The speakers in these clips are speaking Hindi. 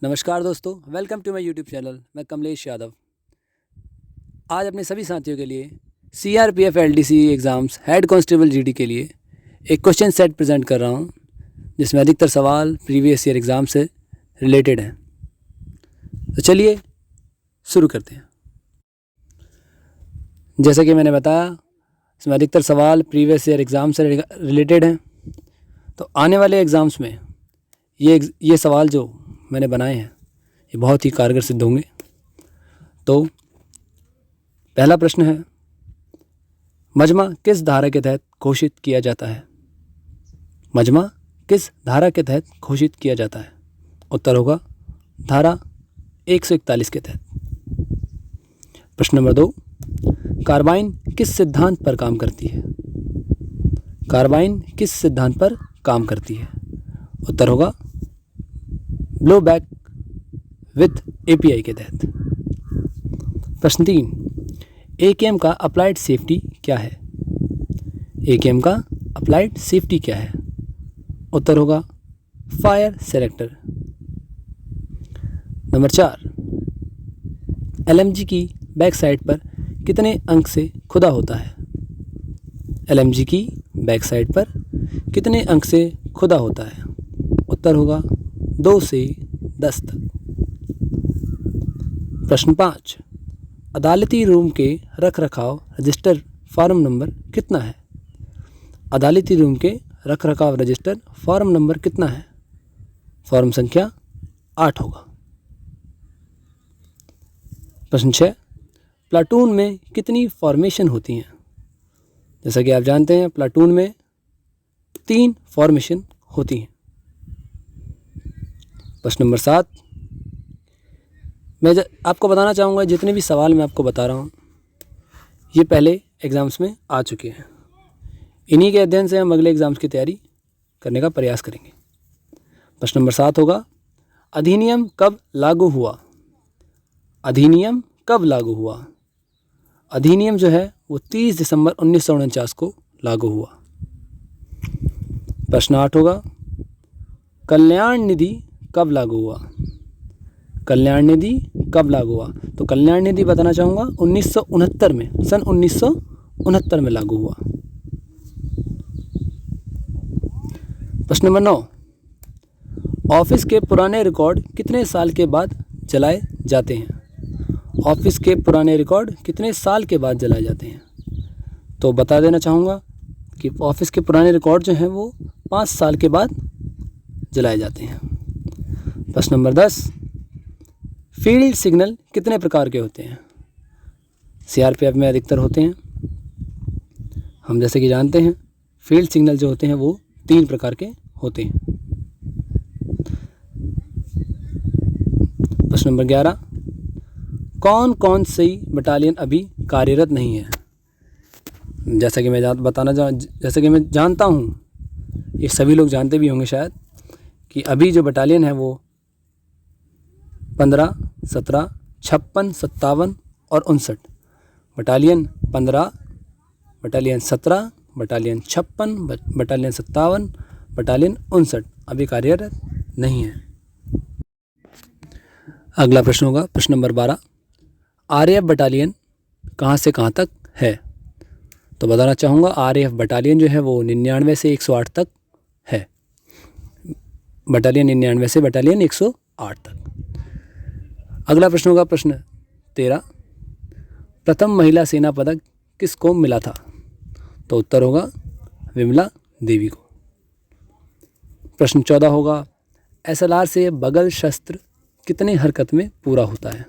नमस्कार दोस्तों, welcome to my YouTube channel. मैं कमलेश यादव आज अपने सभी साथियों के लिए CRPF LDC exams head constable GD के लिए एक क्वेश्चन सेट प्रेजेंट कर रहा हूं, जिसमें अधिकतर सवाल प्रीवियस ईयर एग्ज़ाम से रिलेटेड हैं। तो चलिए शुरू करते हैं। जैसा कि मैंने बताया, इसमें अधिकतर सवाल प्रीवियस ईयर एग्ज़ाम से रिलेटेड हैं। तो आने वाले एग्ज़ाम्स में ये सवाल जो मैंने बनाए हैं ये बहुत ही कारगर सिद्ध होंगे। तो पहला प्रश्न है, मजमा किस धारा के तहत घोषित किया जाता है? मजमा किस धारा के तहत घोषित किया जाता है? उत्तर होगा धारा 141 के तहत। प्रश्न नंबर 2, कार्बाइन किस सिद्धांत पर काम करती है? कार्बाइन किस सिद्धांत पर काम करती है? उत्तर होगा ब्लो बैक विथ एपीआई के तहत। प्रश्न 3, एकेएम का अप्लाइड सेफ्टी क्या है? एकेएम का अप्लाइड सेफ्टी क्या है? उत्तर होगा फायर सेलेक्टर। नंबर 4, एलएमजी की बैक साइड पर कितने अंक से खुदा होता है? एलएमजी की बैक साइड पर कितने अंक से खुदा होता है? उत्तर होगा 2 से 10 तक। प्रश्न 5, अदालती रूम के रख रखाव रजिस्टर फॉर्म नंबर कितना है? अदालती रूम के रख रखाव रजिस्टर फॉर्म नंबर कितना है? फॉर्म संख्या 8 होगा। प्रश्न 6, प्लाटून में कितनी फॉर्मेशन होती हैं? जैसा कि आप जानते हैं, प्लाटून में 3 फॉर्मेशन होती हैं। प्रश्न नंबर 7, मैं आपको बताना चाहूँगा जितने भी सवाल मैं आपको बता रहा हूँ ये पहले एग्ज़ाम्स में आ चुके हैं। इन्हीं के अध्ययन से हम अगले एग्ज़ाम्स की तैयारी करने का प्रयास करेंगे। प्रश्न नंबर 7 होगा, अधिनियम कब लागू हुआ? अधिनियम कब लागू हुआ? अधिनियम जो है वो 30 दिसंबर 1949 को लागू हुआ। प्रश्न 8 होगा, कल्याण निधि कब लागू हुआ? कल्याण निधि कब लागू हुआ? तो कल्याण निधि बताना चाहूँगा 1969 में, सन 1969 में लागू हुआ। प्रश्न नंबर 9, ऑफिस के पुराने रिकॉर्ड कितने साल के बाद जलाए जाते हैं? ऑफिस के पुराने रिकॉर्ड कितने साल के बाद जलाए जाते हैं? तो बता देना चाहूँगा कि ऑफिस के पुराने रिकॉर्ड जो हैं वो 5 साल के बाद जलाए जाते हैं। प्रश्न नंबर 10, फील्ड सिग्नल कितने प्रकार के होते हैं? सीआरपीएफ में अधिकतर होते हैं। हम जैसे कि जानते हैं, फील्ड सिग्नल जो होते हैं वो 3 प्रकार के होते हैं। प्रश्न नंबर 11, कौन कौन सी बटालियन अभी कार्यरत नहीं है? जैसा कि मैं जानता हूँ, ये सभी लोग जानते भी होंगे शायद, कि अभी जो बटालियन है वो 15, 17, 56, 57 और 59। Battalion 15, battalion 17, battalion 56, battalion 57, battalion 59 अभी कार्यरत नहीं है। अगला प्रश्न होगा प्रश्न नंबर 12, आरएएफ बटालियन कहाँ से कहाँ तक है? तो बताना चाहूँगा आरएएफ बटालियन जो है वो 99 से 108 तक है। बटालियन 99 से बटालियन 108 तक। अगला प्रश्न होगा प्रश्न 13, प्रथम महिला सेना पदक किसको मिला था? तो उत्तर होगा विमला देवी को। प्रश्न 14 होगा, एसएलआर से बगल शस्त्र कितने हरकत में पूरा होता है?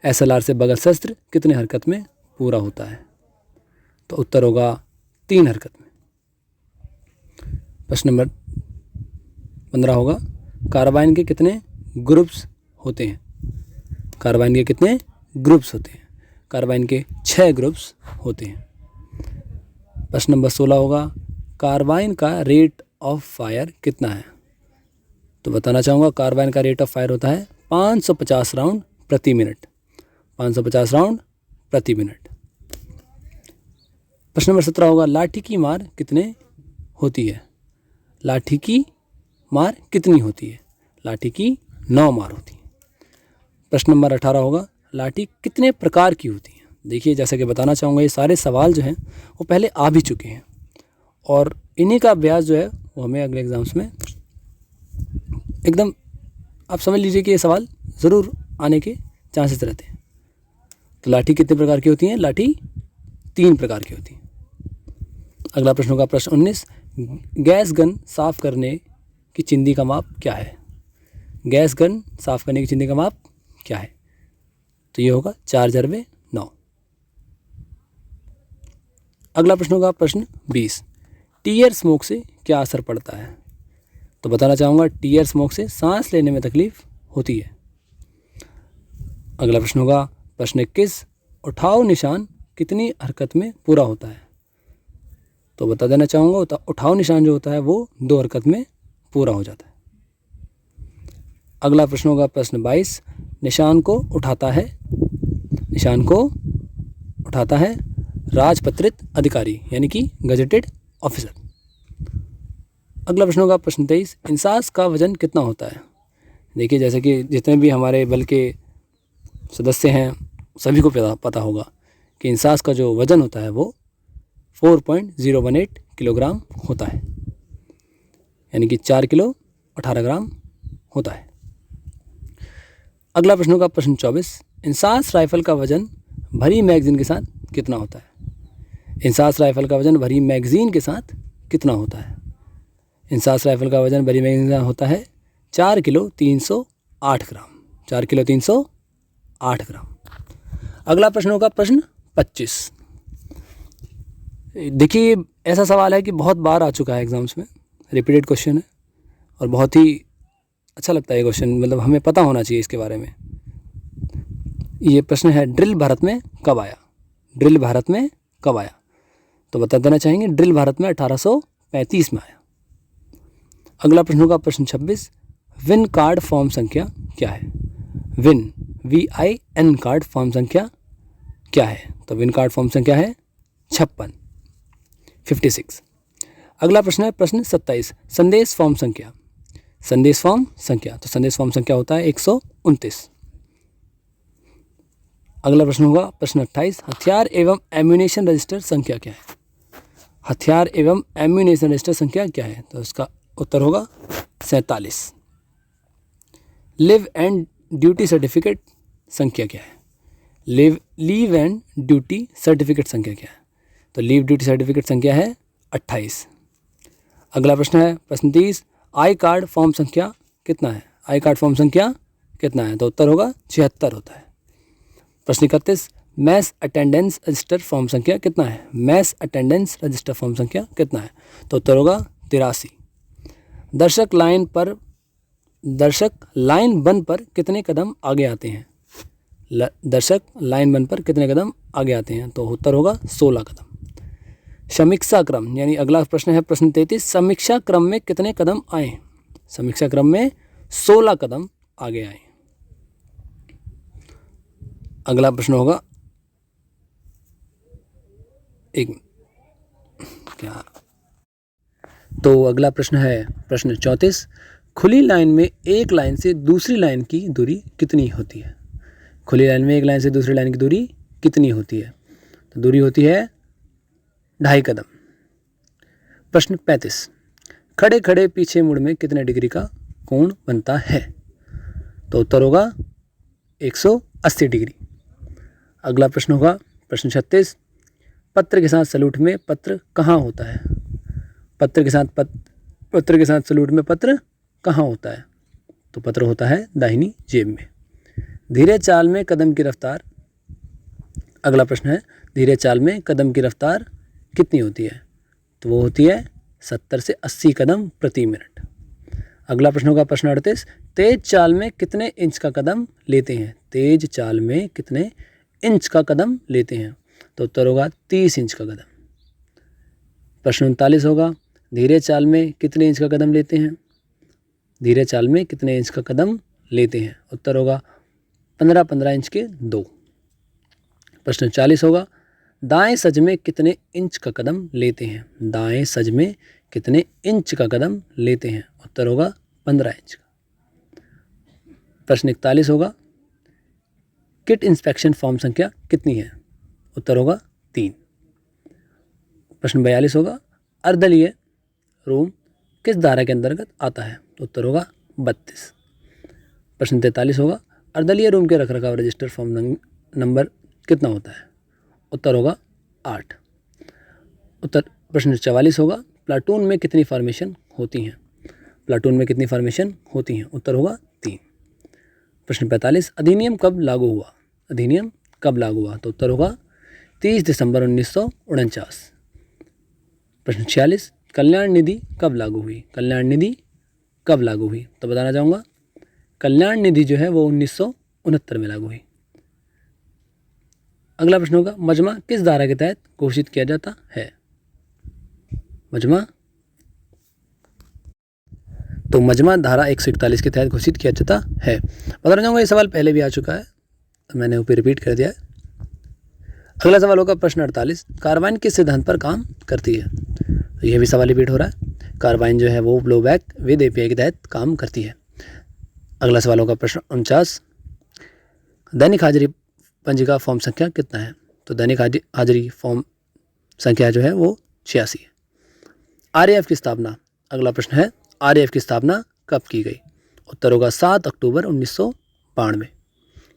एसएलआर से बगल शस्त्र कितने हरकत में पूरा होता है? तो उत्तर होगा 3 हरकत में। प्रश्न नंबर 15 होगा, कार्बाइन के कितने ग्रुप्स होते हैं? कार्बाइन के कितने ग्रुप्स होते हैं? कार्बाइन के 6 ग्रुप्स होते हैं। प्रश्न नंबर 16 होगा, कार्बाइन का रेट ऑफ फायर कितना है? तो बताना चाहूँगा कार्बाइन का रेट ऑफ फायर होता है 550 राउंड प्रति मिनट। 550 राउंड प्रति मिनट। प्रश्न नंबर 17 होगा, लाठी की मार कितने होती है? लाठी की मार कितनी होती है? लाठी की 9 मार होती है। प्रश्न नंबर 18 होगा, लाठी कितने प्रकार की होती है। देखिए, जैसा कि बताना चाहूँगा, ये सारे सवाल जो हैं वो पहले आ भी चुके हैं और इन्हीं का अभ्यास जो है वो हमें अगले एग्ज़ाम्स में एकदम आप समझ लीजिए कि ये सवाल ज़रूर आने के चांसेस रहते हैं। तो लाठी कितने प्रकार की होती हैं? लाठी 3 प्रकार की होती है। अगला प्रश्न होगा प्रश्न 19, गैस गन साफ़ करने की चिंदी का माप क्या है। गैस गन साफ़ करने की चिंदी का माप क्या है? तो ये होगा 4/9। अगला प्रश्न होगा प्रश्न 20, टीयर स्मोक से क्या असर पड़ता है। तो बताना चाहूँगा, टीयर स्मोक से सांस लेने में तकलीफ होती है। अगला प्रश्न होगा प्रश्न 21, उठाओ निशान कितनी हरकत में पूरा होता है। तो बता देना चाहूँगा, उठाओ निशान जो होता है वो 2 हरकत में पूरा हो जाता है। अगला प्रश्न होगा प्रश्न 22, निशान को उठाता है राजपत्रित अधिकारी यानी कि गजेटेड ऑफिसर। अगला प्रश्न होगा प्रश्न 23, इंसास का वजन कितना होता है। देखिए, जैसे कि जितने भी हमारे बल के सदस्य हैं सभी को पता होगा कि इंसास का जो वजन होता है वो 4.018 किलोग्राम होता है, यानी कि 4 किलो 18 ग्राम होता है। अगला प्रश्न होगा प्रश्न 24, इंसास राइफल का वजन भरी मैगजीन के साथ कितना होता है। इंसास राइफल का वजन भरी मैगजीन के साथ कितना होता है। इंसास राइफल का वजन भरी मैगजीन का होता है 4 किलो 308 ग्राम। 4 किलो 308 ग्राम। अगला प्रश्न होगा प्रश्न 25। देखिए, ऐसा सवाल है कि बहुत बार आ चुका है एग्जाम्स में, रिपीटेड क्वेश्चन है और बहुत ही अच्छा लगता है ये क्वेश्चन, मतलब हमें पता होना चाहिए इसके बारे में। ये प्रश्न है, ड्रिल भारत में कब आया। ड्रिल भारत में कब आया। तो बता देना चाहेंगे, ड्रिल भारत में 1835 में आया। अगला प्रश्न होगा प्रश्न 26, विन कार्ड फॉर्म संख्या क्या है। विन VIN कार्ड फॉर्म संख्या क्या है। तो विन कार्ड फॉर्म संख्या है 56। अगला प्रश्न है प्रश्न 27, संदेश फॉर्म संख्या। संदेश फॉर्म संख्या, तो संदेश फॉर्म संख्या होता है 129। अगला प्रश्न होगा प्रश्न 28, हथियार एवं एम्यूनेशन रजिस्टर संख्या क्या है। हथियार एवं एम्यूनेशन रजिस्टर संख्या क्या है। तो इसका उत्तर होगा 47। लिव एंड ड्यूटी सर्टिफिकेट संख्या क्या है। लीव एंड ड्यूटी सर्टिफिकेट संख्या क्या है। तो लीव ड्यूटी सर्टिफिकेट संख्या है 28। अगला प्रश्न है प्रश्न 30, आई कार्ड फॉर्म संख्या कितना है। आई कार्ड फॉर्म संख्या कितना है। तो उत्तर होगा 76 होता है। प्रश्न 31, मैस अटेंडेंस रजिस्टर फॉर्म संख्या कितना है। मैस अटेंडेंस रजिस्टर फॉर्म संख्या कितना है। तो उत्तर होगा 83। दर्शक लाइन बन पर कितने कदम आगे आते हैं। दर्शक लाइन बन पर कितने कदम आगे आते हैं। तो उत्तर होगा 16 कदम। समीक्षा क्रम, यानी अगला प्रश्न है प्रश्न 33, समीक्षा क्रम में कितने कदम आए। समीक्षा क्रम में 16 कदम आगे आए। अगला प्रश्न होगा अगला प्रश्न है प्रश्न 34, खुली लाइन में एक लाइन से दूसरी लाइन की दूरी कितनी होती है। खुली लाइन में एक लाइन से दूसरी लाइन की दूरी कितनी होती है। तो दूरी होती है 2.5 कदम। प्रश्न 35, खड़े खड़े पीछे मुड़ में कितने डिग्री का कोण बनता है। तो उत्तर होगा 180 डिग्री। अगला प्रश्न होगा प्रश्न 36, पत्र के साथ सलूट में पत्र कहाँ होता है। पत्र के साथ सलूट में पत्र कहाँ होता है। तो पत्र होता है दाहिनी जेब में। धीरे चाल में कदम की रफ्तार। अगला प्रश्न है, धीरे चाल में कदम की रफ्तार कितनी होती है। तो वो होती है 70 से 80 कदम प्रति मिनट। अगला प्रश्न होगा प्रश्न 38, तेज चाल में कितने इंच का कदम लेते हैं। तेज चाल में कितने इंच का कदम लेते हैं। तो उत्तर होगा 30 इंच का कदम। प्रश्न 39 होगा, धीरे चाल में कितने इंच का कदम लेते हैं। धीरे चाल में कितने इंच का कदम लेते हैं। उत्तर होगा 15 इंच के 2। प्रश्न 40 होगा, दाएं सज में कितने इंच का कदम लेते हैं। दाएं सज में कितने इंच का कदम लेते हैं। उत्तर होगा 15 इंच का। प्रश्न 41 होगा, किट इंस्पेक्शन फॉर्म संख्या कितनी है? उत्तर होगा 3। प्रश्न 42 होगा अर्धदलीय रूम किस धारा के अंतर्गत आता है? तो उत्तर होगा 32। प्रश्न 43 होगा अर्धदलीय रूम के रखरखाव रजिस्टर फॉर्म नंबर कितना होता है? उत्तर होगा 8। प्रश्न 44 होगा प्लाटून में कितनी फॉर्मेशन होती हैं? प्लाटून में कितनी फॉर्मेशन होती हैं? उत्तर होगा 3। प्रश्न 45 अधिनियम कब लागू हुआ? अधिनियम कब लागू हुआ? तो उत्तर होगा 30 दिसंबर 1949। प्रश्न 46 कल्याण निधि कब लागू हुई? कल्याण निधि कब लागू हुई? तो बताना चाहूँगा कल्याण निधि जो है वो 1969 में लागू हुई। अगला प्रश्न होगा मजमा किस धारा के तहत घोषित किया जाता है? मजमा तो मजमा धारा 141 के तहत घोषित किया जाता है। बताना चाहूँगा ये सवाल पहले भी आ चुका है, तो मैंने ऊपर रिपीट कर दिया है। अगला सवाल होगा प्रश्न 48 कार्बाइन किस सिद्धांत पर काम करती है? तो यह भी सवाल रिपीट हो रहा है। कार्बाइन जो है वो ब्लोबैक विद एपीआई के तहत काम करती है। अगला सवाल होगा प्रश्न 49 दैनिक हाजिरी पंजिका फॉर्म संख्या कितना है? तो दैनिक हाजिरी फॉर्म संख्या जो है वो 86 है। आरएएफ की स्थापना, अगला प्रश्न है आरएएफ की स्थापना कब की गई? उत्तर होगा 7 अक्टूबर 1992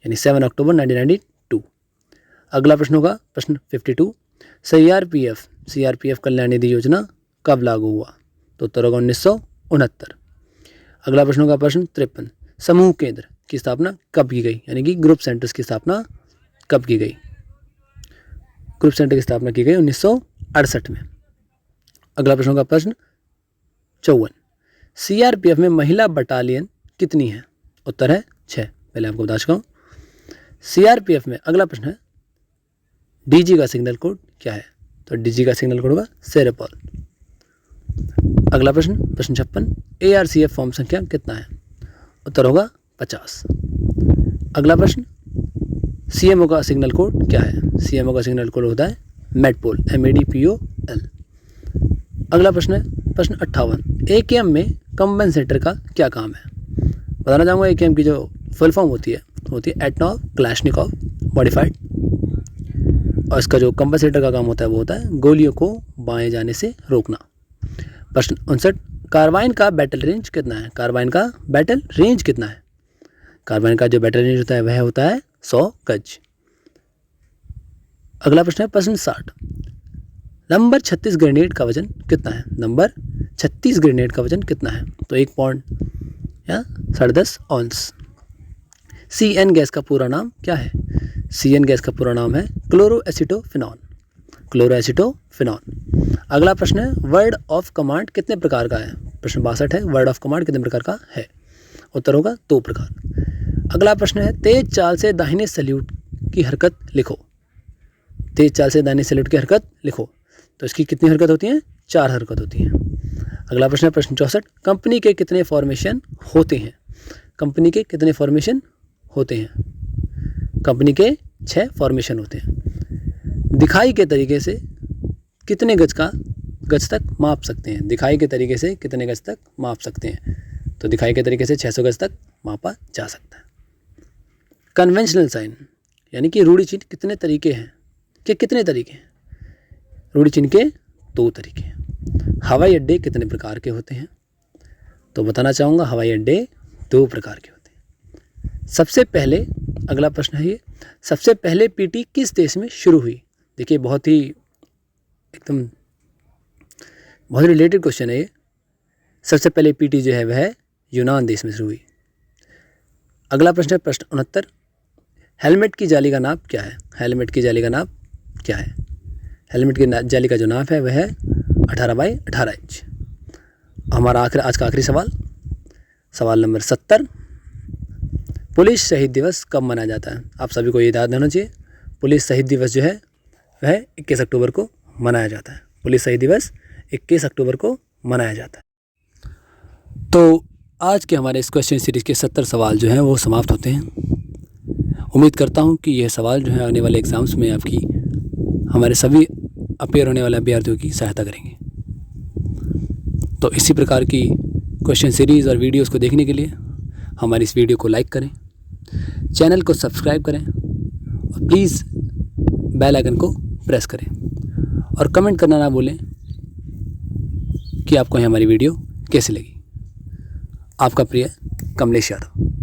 यानी 7 अक्टूबर 1992। अगला प्रश्न होगा प्रश्न 52 सीआरपीएफ कल्याण निधि योजना कब लागू हुआ? तो उत्तर होगा 1969। अगला प्रश्न होगा प्रश्न 53 समूह केंद्र की स्थापना कब की गई? यानी कि ग्रुप सेंटर्स की स्थापना कब की गई? ग्रुप सेंटर की स्थापना की गई 1968 में। अगला प्रश्न होगा प्रश्न 54 सीआरपीएफ में महिला बटालियन कितनी है? उत्तर है 6। पहले आपको बता चुका हूँ। सीआरपीएफ में अगला प्रश्न है डीजी का सिग्नल कोड क्या है? तो डीजी का सिग्नल कोड होगा सेरेपॉल। अगला प्रश्न 56 एआरसीएफ फॉर्म संख्या कितना है? उत्तर होगा 50। अगला प्रश्न सीएमओ का सिग्नल कोड क्या है? सीएमओ का सिग्नल कोड होता है मेडपोल MEDPOL। अगला प्रश्न है प्रश्न 58 एकेएम में कंपनसेटर का क्या काम है? बताना चाहूँगा एकेएम की जो फुल फॉर्म होती है एटनॉव क्लैशनिकॉव मॉडिफाइड, और इसका जो कंपनसेटर का काम होता है वो होता है गोलियों को बाएं जाने से रोकना। प्रश्न 59 कार्बाइन का बैटल रेंज कितना है? कार्बाइन का बैटल रेंज कितना है? कार्बाइन का जो बैटल रेंज होता है वह होता है 100 गज। अगला प्रश्न है प्रश्न 60 नंबर 36 ग्रेनेड का वजन कितना है? नंबर 36 ग्रेनेड का वजन कितना है? तो 1 पॉइंट या 10.5 ऑन्स। CN गैस का पूरा नाम क्या है? CN गैस का पूरा नाम है क्लोरोएसिटोफिनॉन। अगला प्रश्न है वर्ड ऑफ कमांड कितने प्रकार का है? प्रश्न 62 है वर्ड ऑफ कमांड कितने प्रकार का है? उत्तर होगा 2 प्रकार। अगला प्रश्न है तेज चाल से दाहिने सैल्यूट की हरकत लिखो। तेज चाल से दाहिने सैल्यूट की हरकत लिखो। तो इसकी कितनी हरकत होती हैं? 4 हरकत होती हैं। अगला प्रश्न है प्रश्न 64 कंपनी के कितने फॉर्मेशन होते हैं? कंपनी के कितने फॉर्मेशन होते हैं? कंपनी के 6 फॉर्मेशन होते हैं। दिखाई के तरीके से कितने गज तक माप सकते हैं? दिखाई के तरीके से कितने गज तक माप सकते हैं? तो दिखाई के तरीके से 600 गज तक मापा जा सकता है। कन्वेंशनल साइन यानी कि रूढ़ि चिन्ह कितने तरीके हैं? कितने तरीके हैं? रूढ़ि चिन्ह के 2 तरीके हैं। हवाई अड्डे कितने प्रकार के होते हैं? तो बताना चाहूँगा हवाई अड्डे 2 प्रकार के होते हैं। सबसे पहले अगला प्रश्न है ये सबसे पहले पीटी किस देश में शुरू हुई? देखिए बहुत ही रिलेटेड क्वेश्चन है ये। सबसे पहले पीटी जो है वह यूनान देश में शुरू हुई। अगला प्रश्न है प्रश्न 69 हेलमेट की जाली का नाप क्या है? हेलमेट की जाली का नाप क्या है? हेलमेट की जाली का जो नाप है वह है 18x18 इंच। हमारा आज का आखिरी सवाल नंबर 70 पुलिस शहीद दिवस कब मनाया जाता है? आप सभी को ये याद होना चाहिए। पुलिस शहीद दिवस जो है वह 21 अक्टूबर को मनाया जाता है। पुलिस शहीद दिवस 21 अक्टूबर को मनाया जाता है। तो आज के हमारे इस क्वेश्चन सीरीज़ के 70 सवाल जो हैं वो समाप्त होते हैं। उम्मीद करता हूँ कि यह सवाल जो है आने वाले एग्ज़ाम्स में आपकी हमारे सभी अपेयर होने वाले अभ्यर्थियों की सहायता करेंगे। तो इसी प्रकार की क्वेश्चन सीरीज़ और वीडियोस को देखने के लिए हमारी इस वीडियो को लाइक करें, चैनल को सब्सक्राइब करें प्लीज़ बेल आइकन को प्रेस करें और कमेंट करना ना भूलें कि आपको हमारी वीडियो कैसी लगी। आपका प्रिय कमलेश यादव।